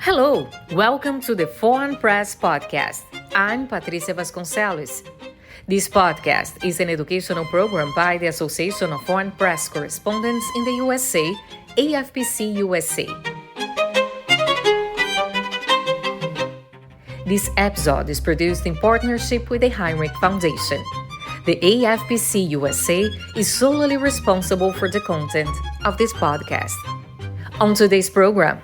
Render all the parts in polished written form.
Hello, welcome to the Foreign Press Podcast. I'm Patricia Vasconcelos. This podcast is an educational program by the Association of Foreign Press Correspondents in the USA, AFPC USA. This episode is produced in partnership with the Heinrich Foundation. The AFPC USA is solely responsible for the content of this podcast. On today's program,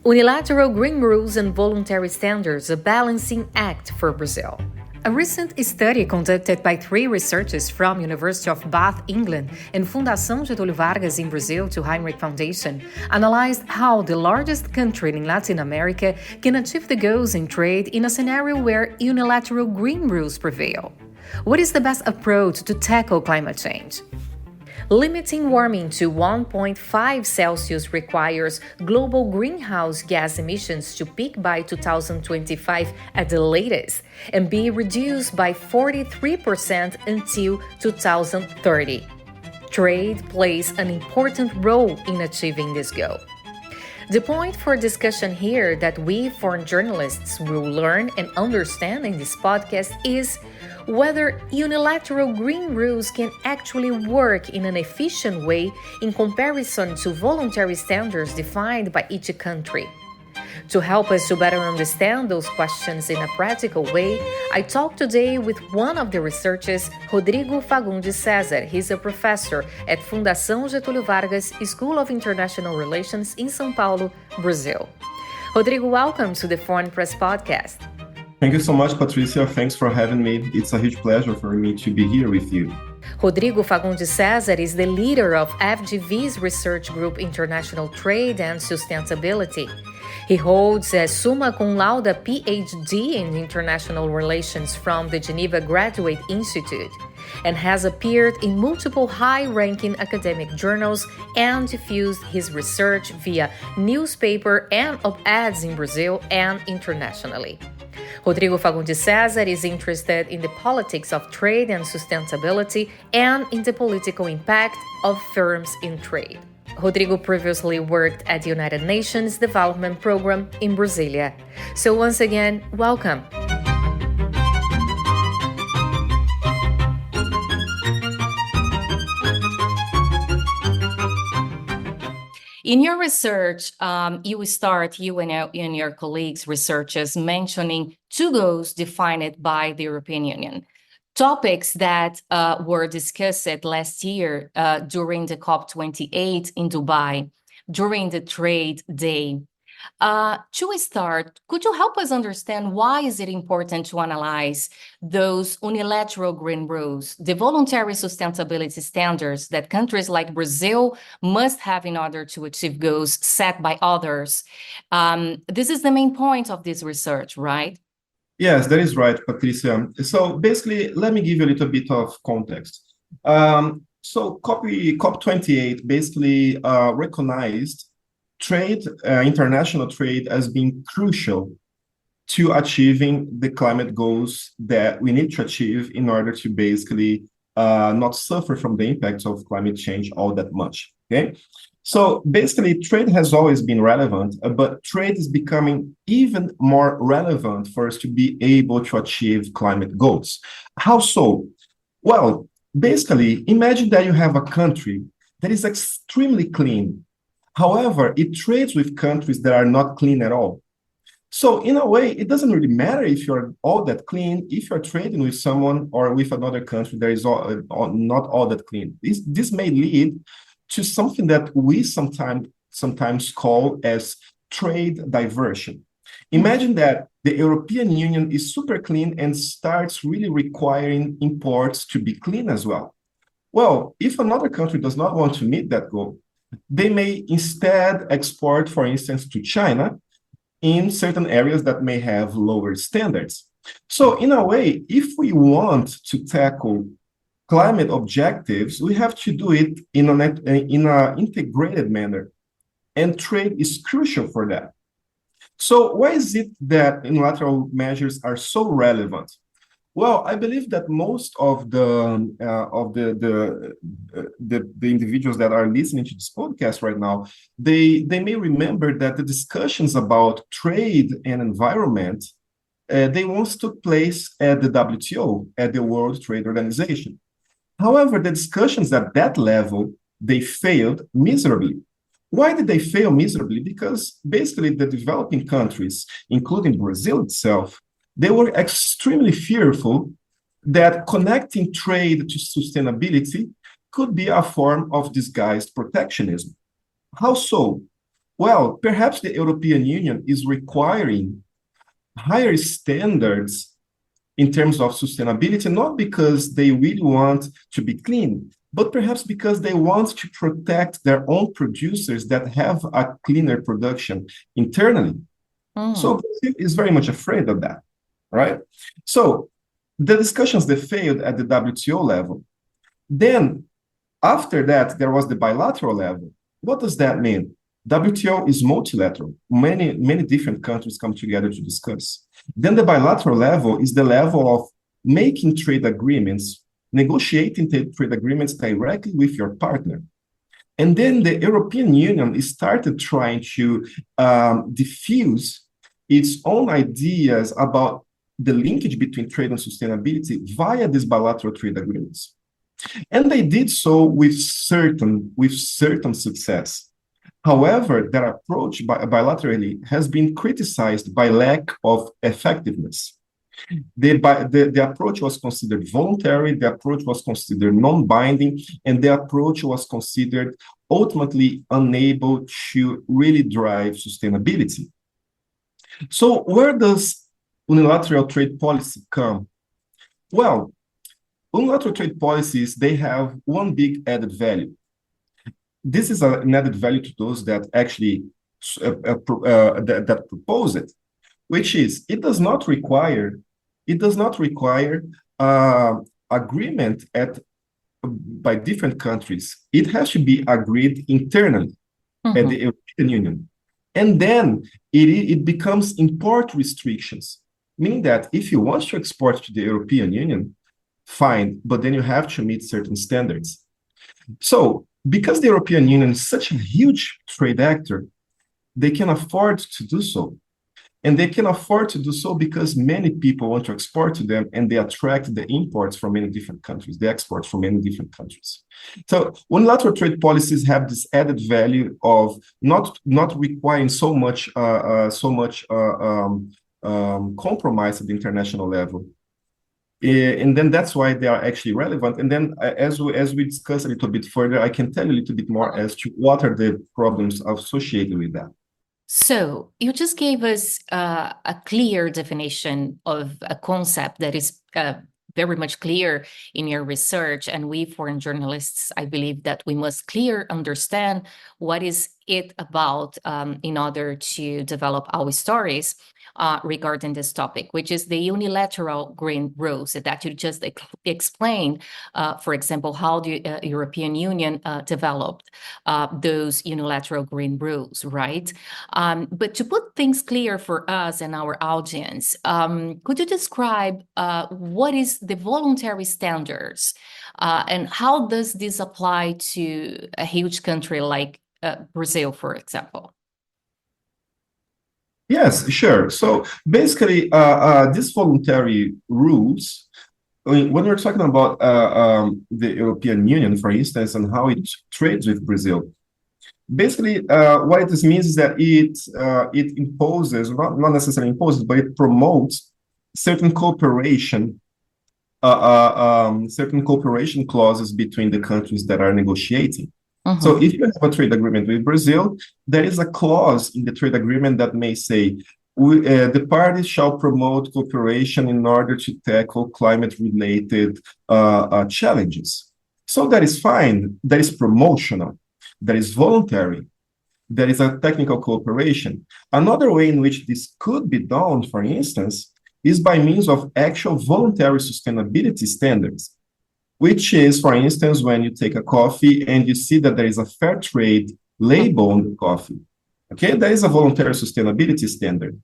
Unilateral green rules and voluntary standards, a balancing act for Brazil. A recent study conducted by 3 researchers from University of Bath, England, and Fundação Getúlio Vargas in Brazil to Heinrich Foundation analyzed how the largest country in Latin America can achieve the goals in trade in a scenario where unilateral green rules prevail. What is the best approach to tackle climate change? Limiting warming to 1.5 Celsius requires global greenhouse gas emissions to peak by 2025 at the latest and be reduced by 43% until 2030. Trade plays an important role in achieving this goal. The point for discussion here that we foreign journalists will learn and understand in this podcast is whether unilateral green rules can actually work in an efficient way in comparison to voluntary standards defined by each country. To help us to better understand those questions in a practical way, I talked today with one of the researchers, Rodrigo Fagundes Cesar. He's a professor at Fundação Getúlio Vargas School of International Relations in São Paulo, Brazil. Rodrigo, welcome to the Foreign Press Podcast. Thank you so much, Patricia. Thanks for having me. It's a huge pleasure for me to be here with you. Rodrigo Fagundes Cesar is the leader of FGV's research group International Trade and Sustainability. He holds a summa cum laude PhD in International Relations from the Geneva Graduate Institute and has appeared in multiple high-ranking academic journals and diffused his research via newspaper and op-eds in Brazil and internationally. Rodrigo Fagundes Cesar is interested in the politics of trade and sustainability and in the political impact of firms in trade. Rodrigo previously worked at the United Nations Development Program in Brasilia. So once again, welcome. In your research, you and your colleagues, researchers, mentioning 2 goals defined by the European Union. Topics that were discussed last year during the COP28 in Dubai, during the Trade Day. To start, could you help us understand why is it important to analyze those unilateral green rules, the voluntary sustainability standards that countries like Brazil must have in order to achieve goals set by others? This is the main point of this research, right? Yes, that is right, Patricia. So basically, let me give you a little bit of context. So COP28 basically recognized trade, international trade, as being crucial to achieving the climate goals that we need to achieve in order to basically not suffer from the impacts of climate change all that much. Okay. So basically, trade has always been relevant, but trade is becoming even more relevant for us to be able to achieve climate goals. How so? Well, basically, imagine that you have a country that is extremely clean. However, it trades with countries that are not clean at all. So in a way, it doesn't really matter if you're all that clean, if you're trading with someone or with another country that is not all that clean. This may lead to something that we sometimes call as trade diversion. Imagine that the European Union is super clean and starts really requiring imports to be clean as well. Well, if another country does not want to meet that goal, they may instead export, for instance, to China in certain areas that may have lower standards. So in a way, if we want to tackle climate objectives, we have to do it in an integrated manner. And trade is crucial for that. So why is it that unilateral measures are so relevant? Well, I believe that most of the individuals that are listening to this podcast right now, they may remember that the discussions about trade and environment, they once took place at the WTO, at the World Trade Organization. However, the discussions at that level, they failed miserably. Why did they fail miserably? Because basically the developing countries, including Brazil itself, they were extremely fearful that connecting trade to sustainability could be a form of disguised protectionism. How so? Well, perhaps the European Union is requiring higher standards in terms of sustainability, not because they really want to be clean, but perhaps because they want to protect their own producers that have a cleaner production internally. So Brazil is very much afraid of that, right? So the discussions that failed at the WTO level. Then after that, there was the bilateral level. What does that mean? WTO is multilateral. Many different countries come together to discuss. Then the bilateral level is the level of making trade agreements, negotiating trade agreements directly with your partner. And then the European Union started trying to diffuse its own ideas about the linkage between trade and sustainability via these bilateral trade agreements. And they did so with certain success. However, their approach bilaterally has been criticized by lack of effectiveness. The approach was considered voluntary, the approach was considered non-binding, and the approach was considered ultimately unable to really drive sustainability. So where does unilateral trade policy come? Well, unilateral trade policies, they have one big added value. This is an added value to those that actually that propose it, which is it does not require agreement by different countries. It has to be agreed internally at the European Union. And then it becomes import restrictions, meaning that if you want to export to the European Union, fine, but then you have to meet certain standards. So because the European Union is such a huge trade actor, they can afford to do so. And they can afford to do so because many people want to export to them and they attract the imports from many different countries, the exports from many different countries. So unilateral trade policies have this added value of not requiring so much compromise at the international level. And then that's why they are actually relevant. And then as we discuss a little bit further, I can tell you a little bit more as to what are the problems associated with that. So you just gave us a clear definition of a concept that is very much clear in your research. And we foreign journalists, I believe that we must understand what is it about in order to develop our stories regarding this topic, which is the unilateral green rules that you just explained. For example, how the European Union developed those unilateral green rules, right? But to put things clear for us and our audience, could you describe what is the voluntary standards and how does this apply to a huge country like Brazil, for example? Yes, sure. So basically, these voluntary rules, when we're talking about the European Union, for instance, and how it trades with Brazil, basically, what this means is that it imposes, not necessarily imposes, but it promotes certain cooperation clauses between the countries that are negotiating. So if you have a trade agreement with Brazil, there is a clause in the trade agreement that may say the parties shall promote cooperation in order to tackle climate-related challenges. So that is fine. That is promotional. That is voluntary. There is a technical cooperation. Another way in which this could be done, for instance, is by means of actual voluntary sustainability standards, which is, for instance, when you take a coffee and you see that there is a fair trade label on the coffee. Okay, that is a voluntary sustainability standard.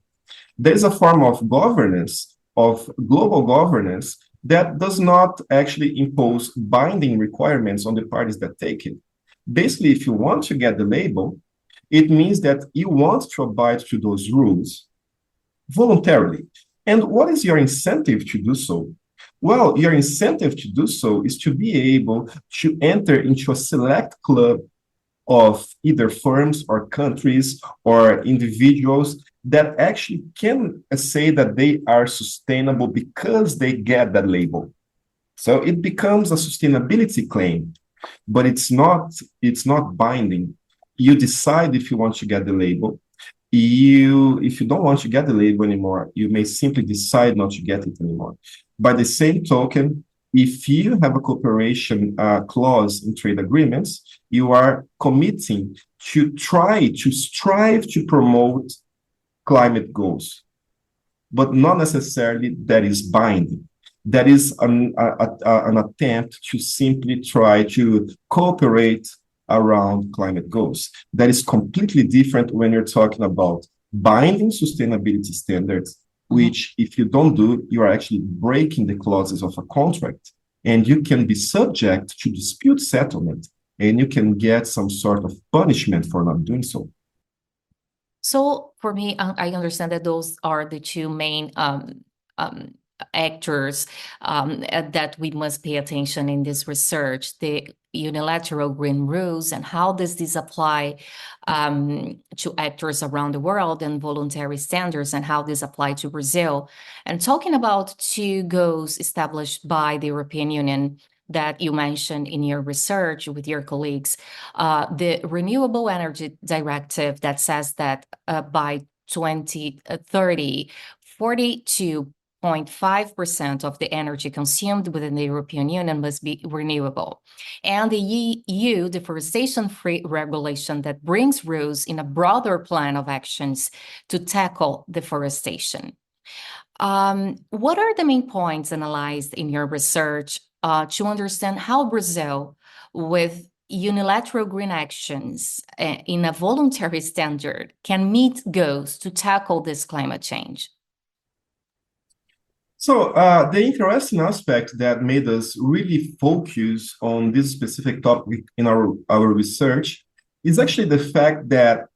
There is a form of governance of global governance that does not actually impose binding requirements on the parties that take it. Basically, if you want to get the label, it means that you want to abide to those rules voluntarily. And what is your incentive to do so? Well, your incentive to do so is to be able to enter into a select club of either firms or countries or individuals that actually can say that they are sustainable because they get that label. So it becomes a sustainability claim, but it's not binding. You decide if you want to get the label. If you don't want to get the label anymore, you may simply decide not to get it anymore. By the same token, if you have a cooperation clause in trade agreements, you are committing to strive to promote climate goals, but not necessarily that is binding. That is an attempt to simply try to cooperate around climate goals. That is completely different when you're talking about binding sustainability standards, which if you don't do, you are actually breaking the clauses of a contract, and you can be subject to dispute settlement, and you can get some sort of punishment for not doing so. So for me, I understand that those are the two main actors that we must pay attention in this research: the unilateral green rules and how does this apply to actors around the world, and voluntary standards and how this apply to Brazil. And talking about two goals established by the European Union that you mentioned in your research with your colleagues, the Renewable Energy Directive that says that by 2030, 42.5% of the energy consumed within the European Union must be renewable. And the EU Deforestation Regulation that brings rules in a broader plan of actions to tackle deforestation. What are the main points analyzed in your research to understand how Brazil, with unilateral green actions in a voluntary standard, can meet goals to tackle this climate change? So the interesting aspect that made us really focus on this specific topic in our research is actually the fact that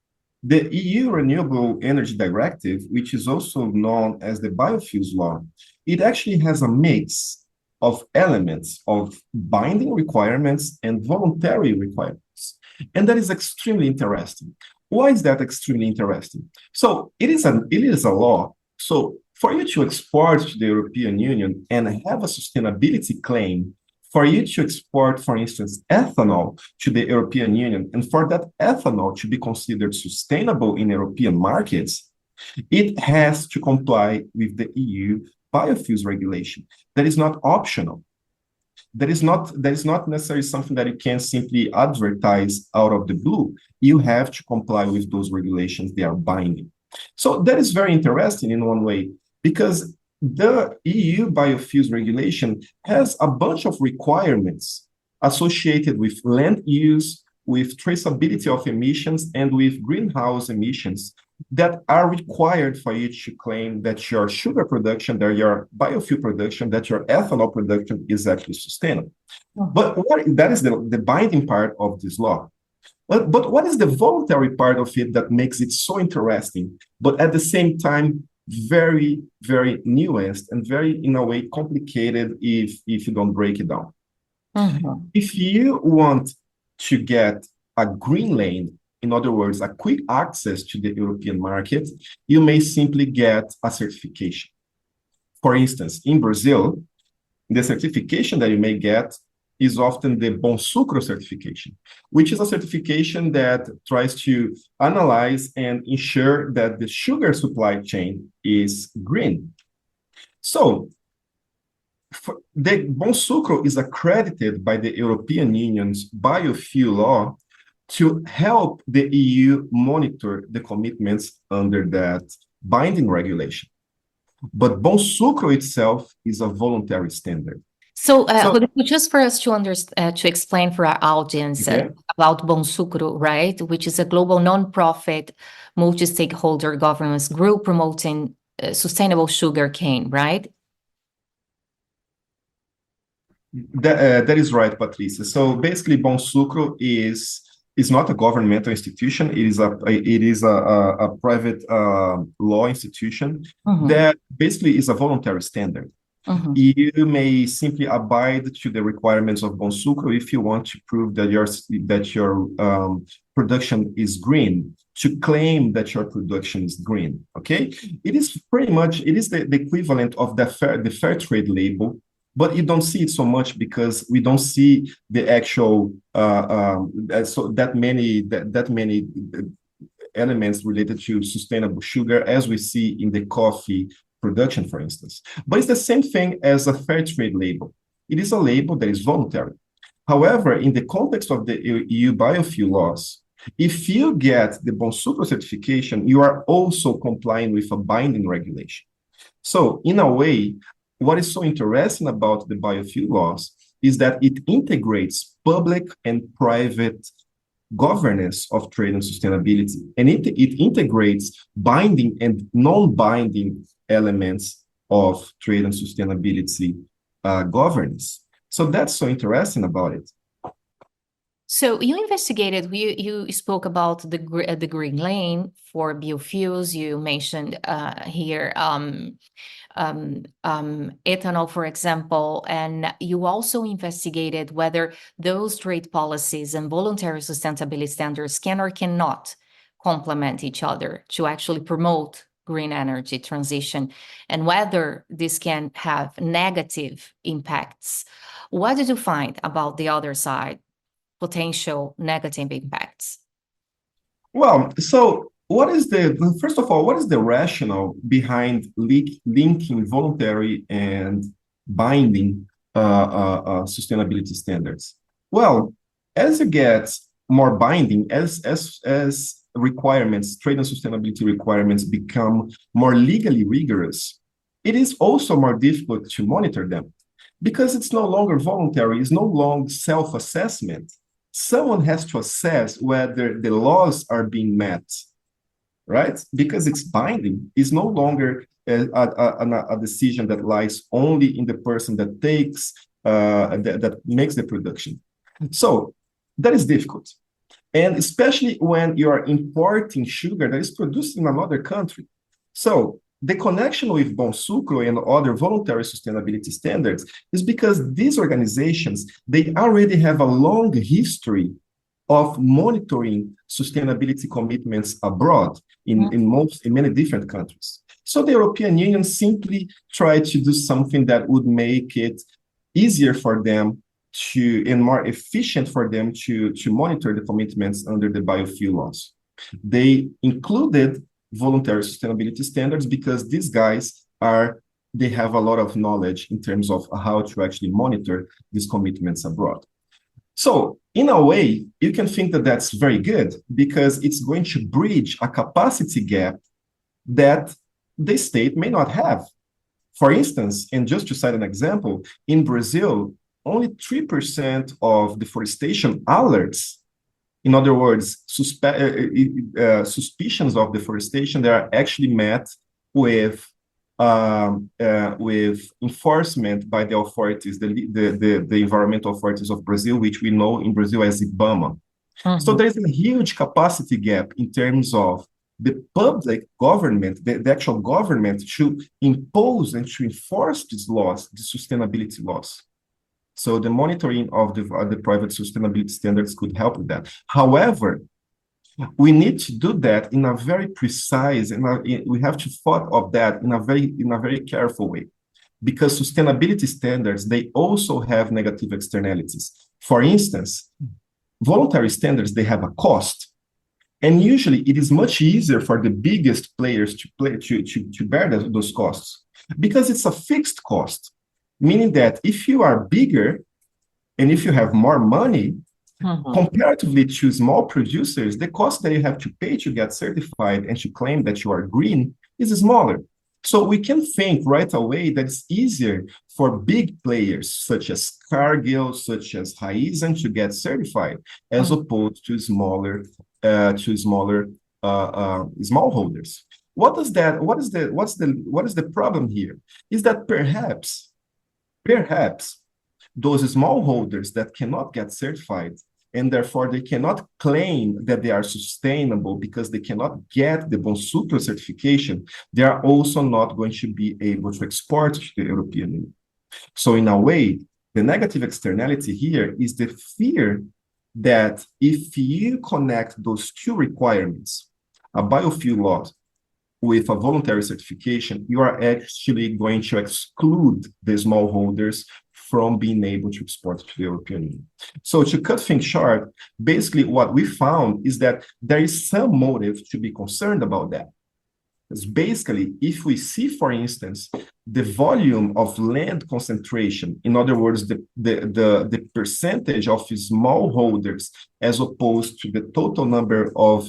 the EU Renewable Energy Directive, which is also known as the Biofuels Law, it actually has a mix of elements of binding requirements and voluntary requirements. And that is extremely interesting. Why is that extremely interesting? So it is a law. So for you to export to the European Union and have a sustainability claim, for you to export, for instance, ethanol to the European Union, and for that ethanol to be considered sustainable in European markets, it has to comply with the EU Biofuels Regulation. That is not optional. That is not necessarily something that you can simply advertise out of the blue. You have to comply with those regulations. They are binding. So that is very interesting in one way, because the EU Biofuels Regulation has a bunch of requirements associated with land use, with traceability of emissions, and with greenhouse emissions that are required for you to claim that your sugar production, that your biofuel production, that your ethanol production is actually sustainable. But that is the binding part of this law. But what is the voluntary part of it that makes it so interesting, but at the same time, very, very nuanced and very, in a way, complicated if you don't break it down? If you want to get a green lane, in other words, a quick access to the European market, you may simply get a certification. For instance, in Brazil, the certification that you may get is often the Bonsucro certification, which is a certification that tries to analyze and ensure that the sugar supply chain is green. So the Bonsucro is accredited by the European Union's biofuel law to help the EU monitor the commitments under that binding regulation. But Bonsucro itself is a voluntary standard. So, Rodrigo, just for us to understand, to explain for our audience about Bonsucro, right, which is a global nonprofit, multi-stakeholder governance group promoting sustainable sugar cane, right? That is right, Patricia. So basically, Bonsucro is not a governmental institution. It is a private law institution that basically is a voluntary standard. You may simply abide to the requirements of Bonsucro if you want to prove that your production is green, to claim that your production is green. Okay, it is the equivalent of the fair trade label, but you don't see it so much because we don't see the actual so that many elements related to sustainable sugar as we see in the coffee production, for instance. But it's the same thing as a fair trade label. It is a label that is voluntary. However, in the context of the EU biofuel laws, if you get the Bonsucro certification, you are also complying with a binding regulation. So in a way, what is so interesting about the biofuel laws is that it integrates public and private governance of trade and sustainability, and it integrates binding and non-binding elements of trade and sustainability governance. So that's so interesting about it. So you investigated, you spoke about the green lane for biofuels. You mentioned here ethanol, for example, and you also investigated whether those trade policies and voluntary sustainability standards can or cannot complement each other to actually promote green energy transition, and whether this can have negative impacts. What did you find about the other side, potential negative impacts? Well, so first of all, what is the rationale behind linking voluntary and binding sustainability standards? Well, as you get more binding, as requirements, trade and sustainability requirements become more legally rigorous, it is also more difficult to monitor them because it's no longer voluntary, it's no longer self-assessment. Someone has to assess whether the laws are being met, right? Because it's binding. It's no longer a decision that lies only in the person that takes, that makes the production. So that is difficult. And especially when you are importing sugar that is produced in another country. So the connection with Bonsucro and other voluntary sustainability standards is because these organizations, they already have a long history of monitoring sustainability commitments abroad in many different countries. So the European Union simply tried to do something that would make it easier for them and more efficient for them to monitor the commitments under the biofuel laws. They included voluntary sustainability standards because these guys they have a lot of knowledge in terms of how to actually monitor these commitments abroad. So in a way, you can think that that's very good because it's going to bridge a capacity gap that the state may not have. For instance, and just to cite an example, in Brazil, only 3% of deforestation alerts, in other words, suspicions of deforestation, that are actually met with enforcement by the authorities, the environmental authorities of Brazil, which we know in Brazil as IBAMA. So there's a huge capacity gap in terms of the public government, the actual government, to impose and to enforce these laws, the sustainability laws. So the monitoring of the private sustainability standards could help with that. However, we need to do that in a very precise, and we have to thought of that in a very careful way, because sustainability standards, they also have negative externalities. For instance, voluntary standards, they have a cost, and usually it is much easier for the biggest players to bear those costs because it's a fixed cost. Meaning that if you are bigger and if you have more money, comparatively to small producers, the cost that you have to pay to get certified and to claim that you are green is smaller. So we can think right away that it's easier for big players such as Cargill, such as Raízen to get certified, as opposed to smallholders. What is the problem here? Is that perhaps those smallholders that cannot get certified and therefore they cannot claim that they are sustainable because they cannot get the Bonsucro certification, they are also not going to be able to export to the European Union. So in a way, the negative externality here is the fear that if you connect those two requirements, a biofuel law with a voluntary certification, you are actually going to exclude the smallholders from being able to export to the European Union. So to cut things short, basically what we found is that there is some motive to be concerned about that. Because basically, if we see, for instance, the volume of land concentration, in other words, the percentage of smallholders as opposed to the total number of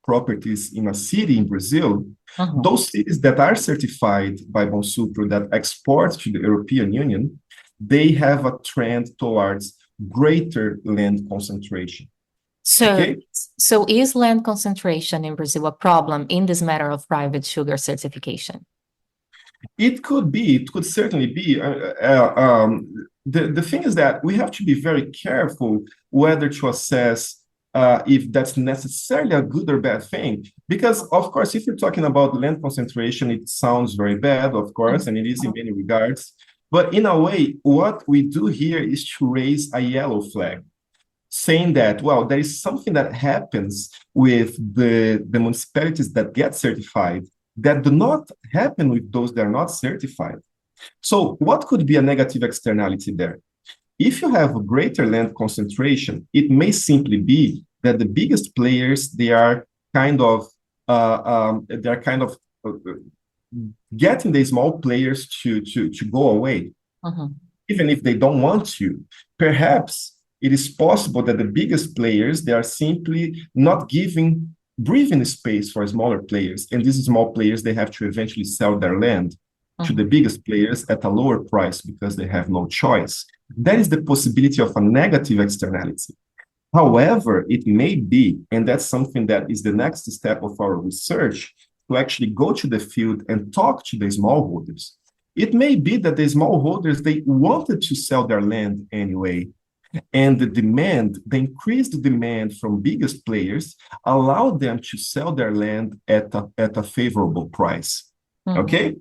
properties in a city in Brazil, those cities that are certified by Bonsucro that export to the European Union, they have a trend towards greater land concentration. So is land concentration in Brazil a problem in this matter of private sugar certification? It could certainly be. The thing is that we have to be very careful whether to assess if that's necessarily a good or bad thing. Because, of course, if you're talking about land concentration, it sounds very bad, of course, and it is in many regards. But in a way, what we do here is to raise a yellow flag, saying that, well, there is something that happens with the municipalities that get certified that do not happen with those that are not certified. So what could be a negative externality there? If you have a greater land concentration, it may simply be that the biggest players, they are kind of getting the small players to go away, even if they don't want to. Perhaps it is possible that the biggest players, they are simply not giving breathing space for smaller players. And these small players, they have to eventually sell their land to the biggest players at a lower price because they have no choice. That is the possibility of a negative externality. However, it may be, and that's something that is the next step of our research, to actually go to the field and talk to the smallholders. It may be that the smallholders, they wanted to sell their land anyway, and the increased demand from biggest players allowed them to sell their land at a favorable price. Okay?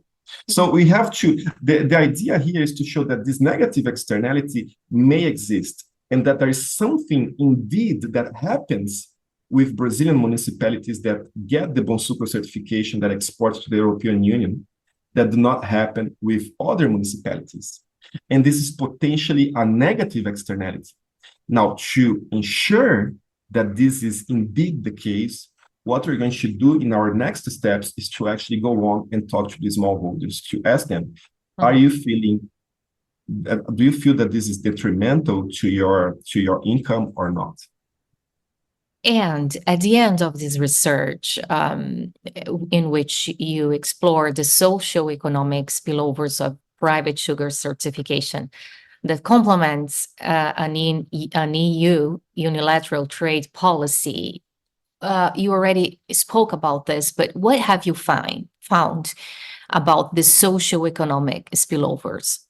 So we have to, the idea here is to show that this negative externality may exist and that there is something indeed that happens with Brazilian municipalities that get the Bonsucro certification that export to the European Union that do not happen with other municipalities. And this is potentially a negative externality. Now, to ensure that this is indeed the case, what we're going to do in our next steps is to actually go on and talk to the smallholders to ask them, do you feel that this is detrimental to your income or not? And at the end of this research, in which you explore the socio-economic spillovers of private sugar certification that complements an EU unilateral trade policy, you already spoke about this, but what have you found about the socio-economic spillovers?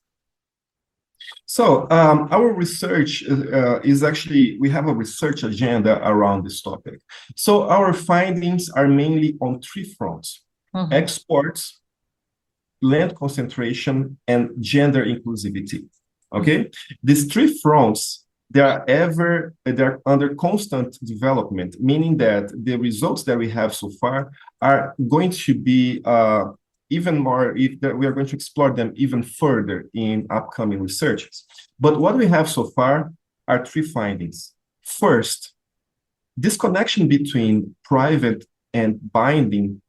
So our research is actually, we have a research agenda around this topic. So our findings are mainly on three fronts: exports, land concentration, and gender inclusivity. Okay? These three fronts, they're under constant development, meaning that the results that we have so far are going to be even more, we are going to explore them even further in upcoming researches. But what we have so far are three findings. First, this connection between private and binding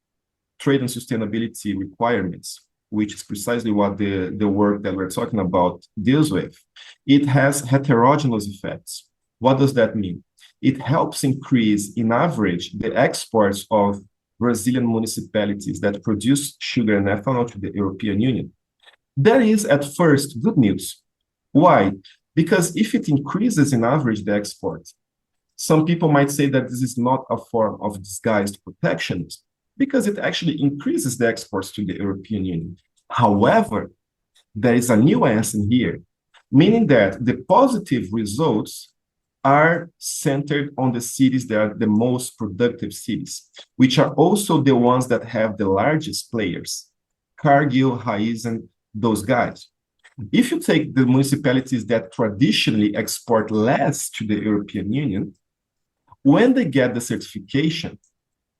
trade and sustainability requirements, which is precisely what the work that we're talking about deals with, it has heterogeneous effects. What does that mean? It helps increase, in average, the exports of Brazilian municipalities that produce sugar and ethanol to the European Union. That is, at first, good news. Why? Because if it increases, in average, the export, some people might say that this is not a form of disguised protectionism. because it actually increases the exports to the European Union. However, there is a nuance in here, meaning that the positive results are centered on the cities that are the most productive cities, which are also the ones that have the largest players, Cargill, Raizen, those guys. If you take the municipalities that traditionally export less to the European Union, when they get the certification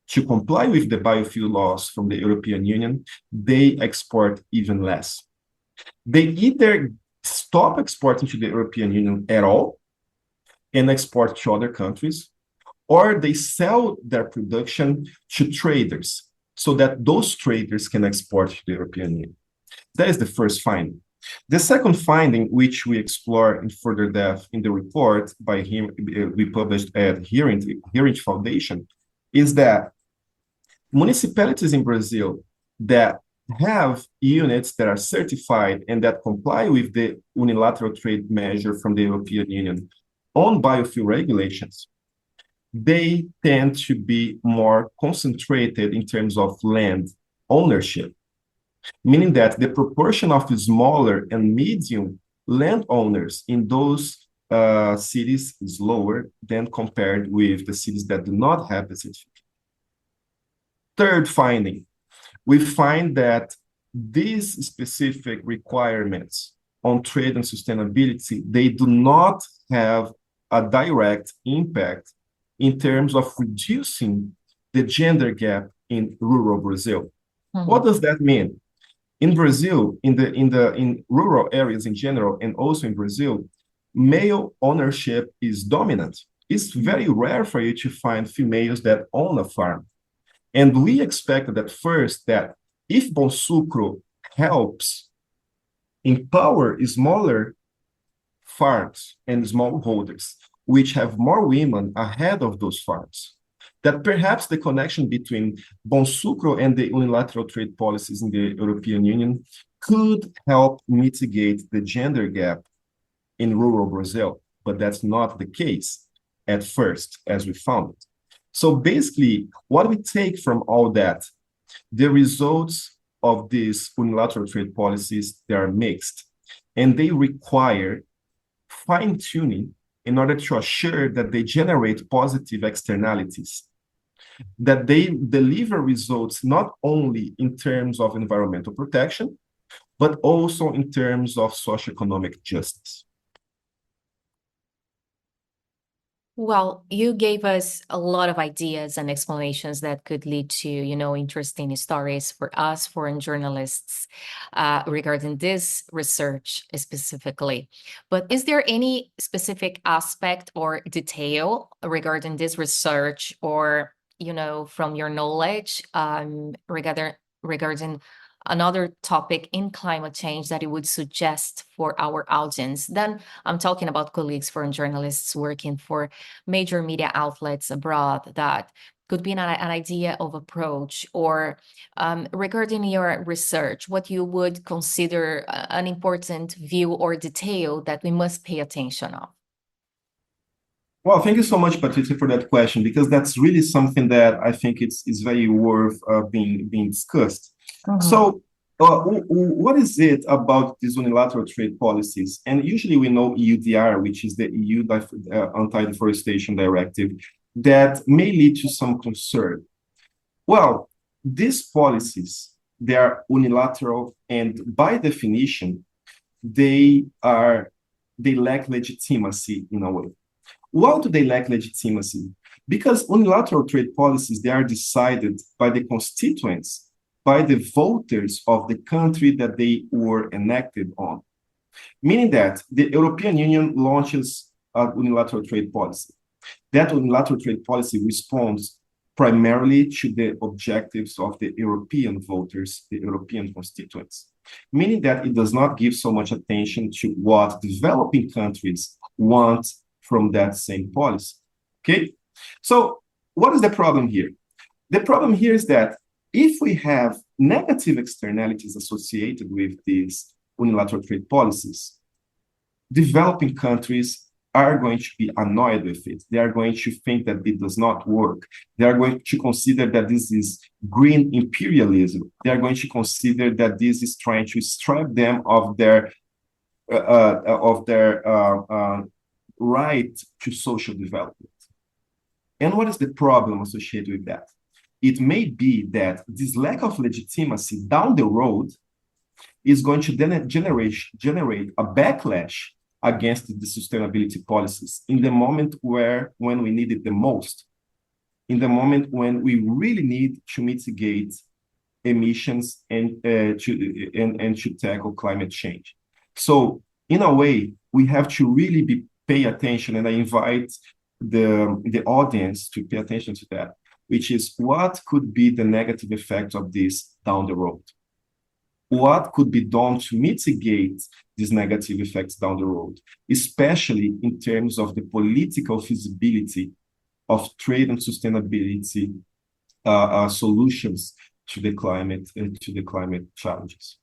to comply with the biofuel laws from the European Union, they export even less. They either stop exporting to the European Union at all and export to other countries, or they sell their production to traders so that those traders can export to the European Union. That is the first finding. The second finding, which we explore in further depth in the report by him, we published at Heritage Foundation, is that municipalities in Brazil that have units that are certified and that comply with the unilateral trade measure from the European Union on biofuel regulations, they tend to be more concentrated in terms of land ownership, meaning that the proportion of smaller and medium landowners in those cities is lower than compared with the cities that do not have the certificate. Third finding, we find that these specific requirements on trade and sustainability, they do not have a direct impact in terms of reducing the gender gap in rural Brazil. Mm-hmm. What does that mean? In Brazil, in rural areas in general, and also in Brazil, male ownership is dominant. It's very rare for you to find females that own a farm. And we expected at first that if Bonsucro helps empower smaller farms and smallholders, which have more women ahead of those farms, that perhaps the connection between Bonsucro and the unilateral trade policies in the European Union could help mitigate the gender gap in rural Brazil. But that's not the case at first, as we found it. So basically, what we take from all that, the results of these unilateral trade policies, they are mixed, and they require fine-tuning in order to assure that they generate positive externalities, that they deliver results not only in terms of environmental protection, but also in terms of socioeconomic justice. Well, you gave us a lot of ideas and explanations that could lead to, interesting stories for us, foreign journalists, regarding this research specifically. But is there any specific aspect or detail regarding this research or, from your knowledge, regarding another topic in climate change that you would suggest for our audience? Then I'm talking about colleagues, foreign journalists working for major media outlets abroad that could be an idea of approach, or regarding your research, what you would consider an important view or detail that we must pay attention of. Well, thank you so much, Patricia, for that question, because that's really something that I think it's very worth being discussed. Mm-hmm. So what is it about these unilateral trade policies? And usually we know EUDR, which is the EU Anti-Deforestation Directive, that may lead to some concern. Well, these policies, they are unilateral, and by definition, they lack legitimacy in a way. Why do they lack legitimacy? Because unilateral trade policies, they are decided by the constituents, by the voters of the country that they were enacted on. Meaning that the European Union launches a unilateral trade policy. That unilateral trade policy responds primarily to the objectives of the European voters, the European constituents. Meaning that it does not give so much attention to what developing countries want from that same policy. Okay? So what is the problem here? The problem here is that if we have negative externalities associated with these unilateral trade policies, developing countries are going to be annoyed with it. They are going to think that it does not work. They are going to consider that this is green imperialism. They are going to consider that this is trying to strip them of their right to social development. And what is the problem associated with that? It may be that this lack of legitimacy down the road is going to then generate a backlash against the sustainability policies in the moment when we need it the most, in the moment when we really need to mitigate emissions and to tackle climate change. So in a way, we have to really pay attention, and I invite the audience to pay attention to that, which is what could be the negative effect of this down the road. What could be done to mitigate these negative effects down the road, especially in terms of the political feasibility of trade and sustainability solutions to the climate challenges.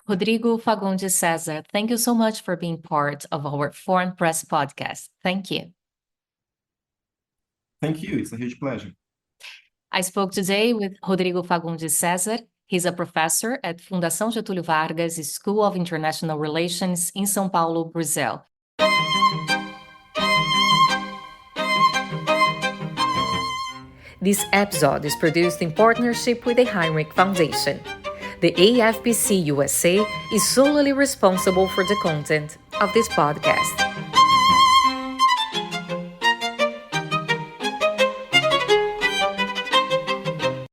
Rodrigo Fagundes Cesar, thank you so much for being part of our Foreign Press podcast. Thank you. Thank you. It's a huge pleasure. I spoke today with Rodrigo Fagundes Cesar. He's a professor at Fundação Getúlio Vargas School of International Relations in São Paulo, Brazil. This episode is produced in partnership with the Heinrich Foundation. The AFPC USA is solely responsible for the content of this podcast.